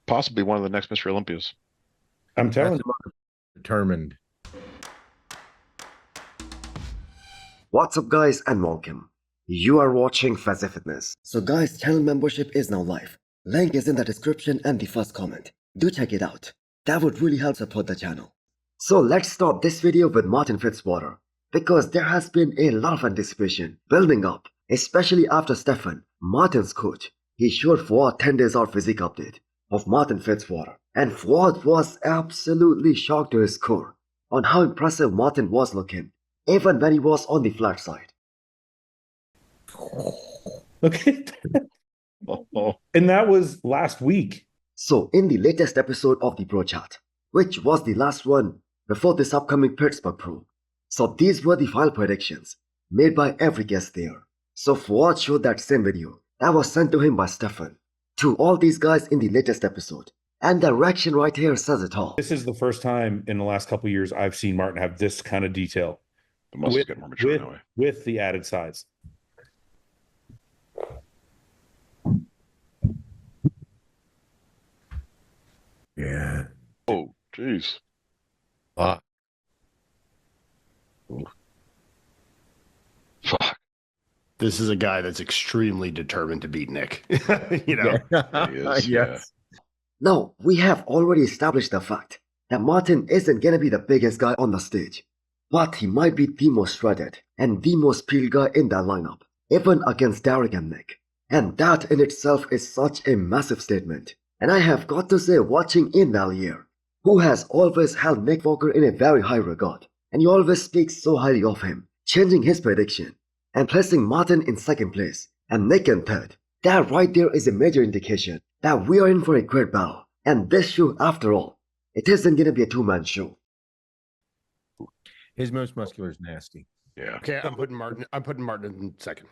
possibly one of the next Mr. Olympias. I'm telling you. Determined. What's up guys and welcome. You are watching Fazi Fitness. So guys, channel membership is now live. Link is in the description and the first comment. Do check it out. That would really help support the channel. So let's start this video with Martin-Fitzwater. Because there has been a lot of anticipation building up. Especially after Stefan, Martin's coach, he showed Fuad 10 days out physique update of Martin-Fitzwater. And Fuad was absolutely shocked to his core on how impressive Martin was looking, even when he was on the flat side. Okay. Oh. And that was last week. So in the latest episode of the Pro Chat, which was the last one before this upcoming Pittsburgh Pro, so these were the final predictions made by every guest there. So Fuad showed that same video that was sent to him by Stefan to all these guys in the latest episode. And the reaction right here says it all. This is the first time in the last couple of years I've seen Martin have this kind of detail. The muscles get more mature anyway. With the added size. Yeah. Oh, jeez. Fuck. Fuck. This is a guy that's extremely determined to beat Nick. You know? He is, Yes. Now, we have already established the fact that Martin isn't gonna be the biggest guy on the stage, but he might be the most shredded and the most peeled guy in that lineup, even against Derek and Nick. And that in itself is such a massive statement. And I have got to say, watching in Valier, who has always held Nick Walker in a very high regard, and he always speaks so highly of him, changing his prediction and placing Martin in second place and Nick in third. That right there is a major indication that we are in for a great battle. And this show, after all, it isn't gonna be a two-man show. His most muscular is nasty. Yeah. Okay, I'm putting Martin in second.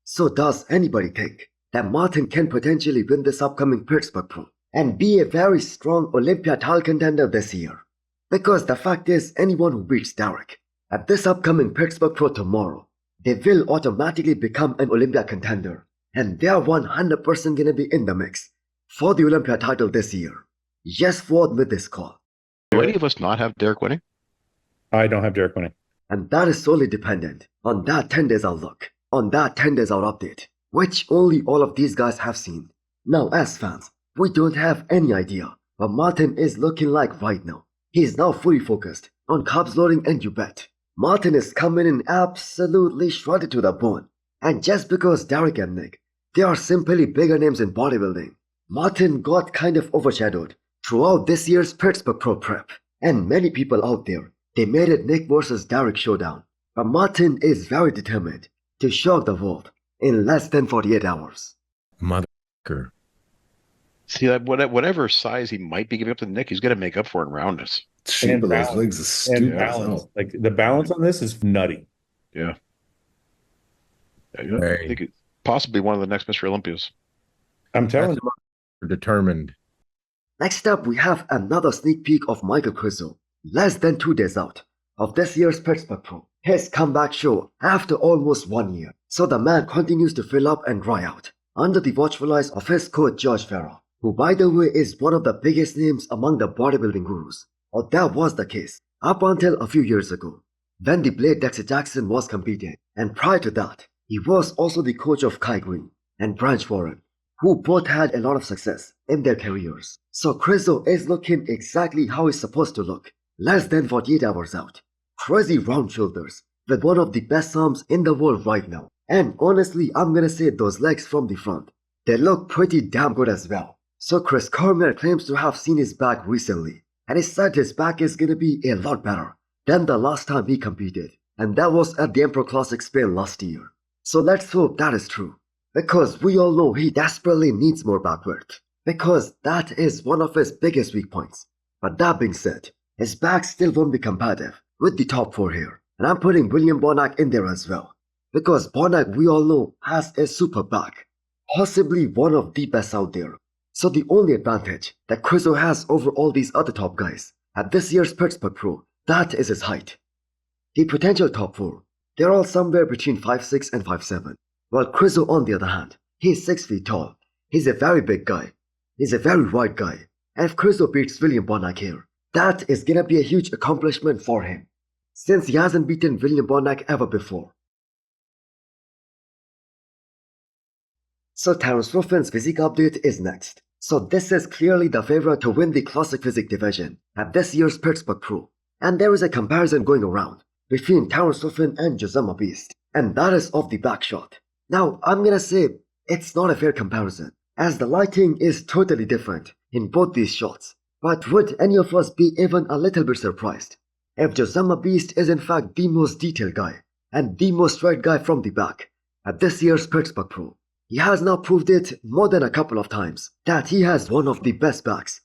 So does anybody think that Martin can potentially win this upcoming Pittsburgh Pro and be a very strong Olympia title contender this year? Because the fact is, anyone who beats Derek at this upcoming Pittsburgh Pro tomorrow, they will automatically become an Olympia contender. And they are 100% gonna be in the mix for the Olympia title this year. Yes, Ford with this call. Do any of us not have Derek winning? I don't have Derek winning. And that is solely dependent on that 10 days out look, on that 10 days out update, which only all of these guys have seen. Now as fans, we don't have any idea what Martin is looking like right now. He is now fully focused on carbs loading, and you bet Martin is coming in absolutely shredded to the bone. And just because Derek and Nick, they are simply bigger names in bodybuilding, Martin got kind of overshadowed throughout this year's Pittsburgh Pro prep. And many people out there, they made it Nick versus Derek showdown. But Martin is very determined to shock the world in less than 48 hours. Motherfucker. See, that whatever size he might be giving up to Nick, he's going to make up for it in roundness. Shape of those balance. legs is And stupid. balance. Like the balance on this is nutty. Yeah. I Hey. think it's possibly one of the next Mr. Olympias. I'm telling you. Determined. Next up, we have another sneak peek of Michael Krizo, less than 2 days out of this year's Pittsburgh Pro, his comeback show after almost 1 year. So the man continues to fill up and dry out under the watchful eyes of his coach George Farah, who by the way is one of the biggest names among the bodybuilding gurus. Or that was the case up until a few years ago, when the Blade Dexter Jackson was competing, and prior to that, he was also the coach of Kai Green and Branch Warren, who both had a lot of success in their careers. So Krizo is looking exactly how he's supposed to look, less than 48 hours out. Crazy round shoulders, with one of the best arms in the world right now. And honestly, I'm gonna say those legs from the front, they look pretty damn good as well. So Chris Cormier claims to have seen his back recently, and he said his back is gonna be a lot better than the last time he competed, and that was at the Emperor Classic Spain last year. So let's hope that is true, because we all know he desperately needs more back width, because that is one of his biggest weak points. But that being said, his back still won't be competitive with the top 4 here, and I'm putting William Bonac in there as well, because Bonac, we all know, has a super back, possibly one of the best out there. So the only advantage that Krizo has over all these other top guys at this year's Pittsburgh Pro, that is his height. The potential top 4, they're all somewhere between 5'6" and 5'7", while Krizo on the other hand, he's 6 feet tall He's a very big guy. He's a very wide guy. And if Krizo beats William Bonac here, that is gonna be a huge accomplishment for him, since he hasn't beaten William Bonac ever before. So Terrence Ruffin's physique update is next. So this is clearly the favorite to win the Classic Physique division at this year's Pittsburgh Pro. And there is a comparison going around between Terrence Ruffin and Josema Beast, and that is of the back shot. Now I'm gonna say it's not a fair comparison, as the lighting is totally different in both these shots. But would any of us be even a little bit surprised if Josema Beast is in fact the most detailed guy and the most straight guy from the back at this year's Pittsburgh Pro? He has now proved it more than a couple of times that he has one of the best backs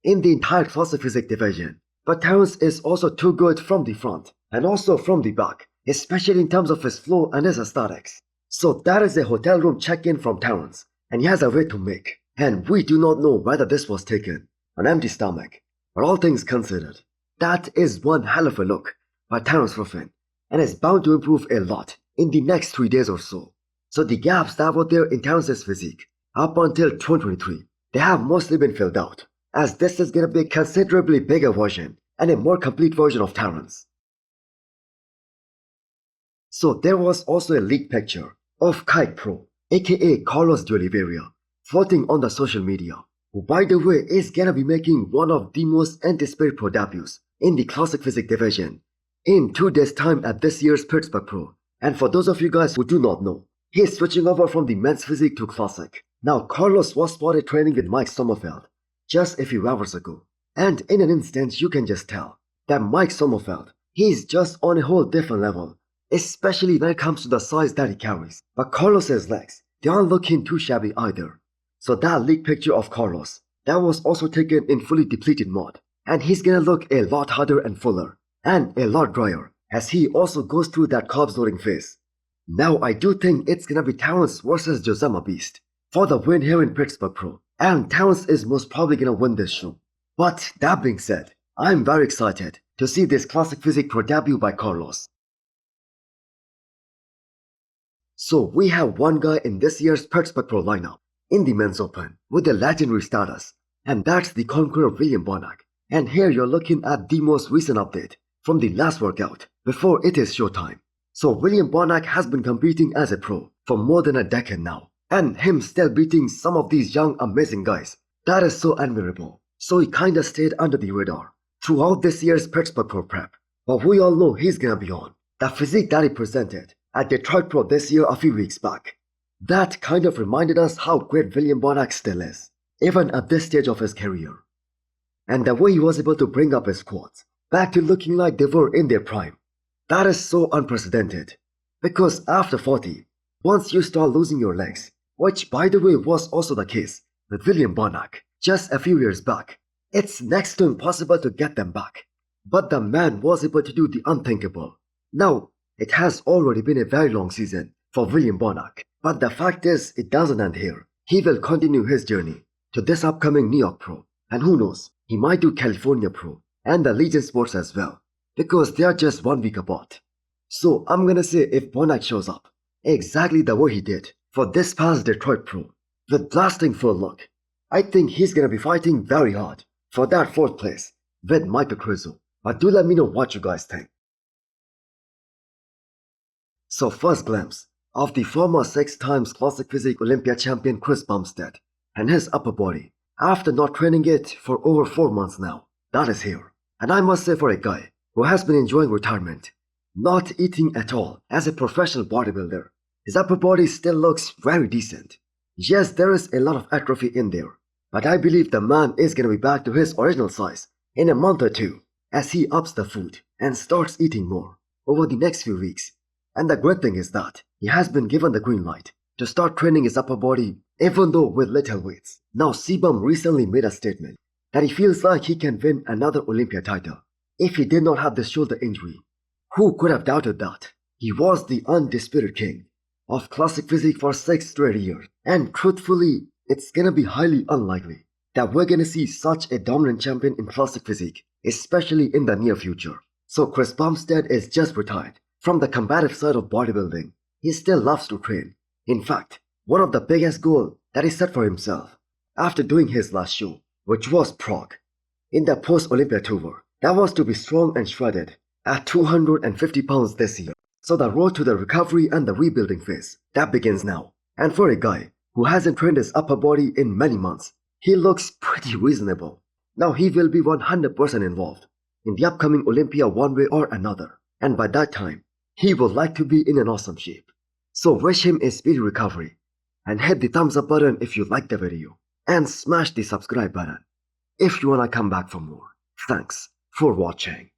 in the entire Classic Physique division. But Terrence is also too good from the front and also from the back, especially in terms of his flow and his aesthetics. So that is a hotel room check-in from Terrence, and he has a way to make. And we do not know whether this was taken on empty stomach. But all things considered, that is one hell of a look by Terrence Ruffin, and is bound to improve a lot in the next 3 days or so. So the gaps that were there in Terrence's physique up until 2023, they have mostly been filled out, as this is gonna be a considerably bigger version and a more complete version of Terrence. So there was also a leaked picture of Kite Pro, aka Carlos de Oliveira, floating on the social media, who by the way is gonna be making one of the most anticipated pro debuts in the Classic Physique division in 2 days time at this year's Pittsburgh Pro. And for those of you guys who do not know, he is switching over from the men's physique to Classic. Now Carlos was spotted training with Mike Sommerfeld just a few hours ago, and in an instant you can just tell that Mike Sommerfeld, he's just on a whole different level, especially when it comes to the size that he carries. But Carlos's legs, they aren't looking too shabby either. So that leaked picture of Carlos, that was also taken in fully depleted mode, and he's gonna look a lot harder and fuller, and a lot drier, as he also goes through that carbs loading phase. Now I do think it's gonna be Terrence versus Josema Beast for the win here in Pittsburgh Pro, and Terrence is most probably gonna win this show. But that being said, I'm very excited to see this Classic Physique Pro debut by Carlos. So we have one guy in this year's Pittsburgh Pro lineup in the men's open with the legendary status, and that's the conqueror William Bonac. And here you're looking at the most recent update from the last workout before it is showtime. So William Bonac has been competing as a pro for more than a decade now, and him still beating some of these young amazing guys, that is so admirable. So he kinda stayed under the radar throughout this year's Pittsburgh Pro prep, but we all know he's gonna be on. The physique that he presented at Detroit Pro this year a few weeks back, that kind of reminded us how great William Bonac still is, even at this stage of his career. And the way he was able to bring up his quads back to looking like they were in their prime, that is so unprecedented. Because after 40, once you start losing your legs, which by the way was also the case with William Bonac just a few years back, it's next to impossible to get them back. But the man was able to do the unthinkable. Now, it has already been a very long season for William Bonac, but the fact is it doesn't end here. He will continue his journey to this upcoming New York Pro, and who knows, he might do California Pro and the Legion Sports as well, because they are just 1 week apart. So I'm gonna say if Bonac shows up exactly the way he did for this past Detroit Pro, with blasting full look, I think he's gonna be fighting very hard for that 4th place with Michael Krizo. But do let me know what you guys think. So first glimpse of the former 6 times Classic Physique Olympia champion Chris Bumstead and his upper body after not training it for over 4 months now. That is here. And I must say, for a guy who has been enjoying retirement, not eating at all as a professional bodybuilder, his upper body still looks very decent. Yes, there is a lot of atrophy in there, but I believe the man is gonna be back to his original size in a month or 2 as he ups the food and starts eating more over the next few weeks. And the great thing is that he has been given the green light to start training his upper body, even though with little weights. Now Cbum recently made a statement that he feels like he can win another Olympia title if he did not have this shoulder injury. Who could have doubted that? He was the undisputed king of Classic Physique for 6 straight years, and truthfully, it's gonna be highly unlikely that we're gonna see such a dominant champion in Classic Physique, especially in the near future. So Chris Bumstead is just retired from the combative side of bodybuilding. He still loves to train. In fact, one of the biggest goals that he set for himself after doing his last show, which was Prague. In the post-Olympia tour, that was to be strong and shredded at 250 pounds this year. So the road to the recovery and the rebuilding phase, that begins now. And for a guy who hasn't trained his upper body in many months, he looks pretty reasonable. Now he will be 100% involved in the upcoming Olympia one way or another. And by that time, he would like to be in an awesome shape. So wish him a speedy recovery. And hit the thumbs up button if you liked the video. And smash the subscribe button if you wanna come back for more. Thanks for watching.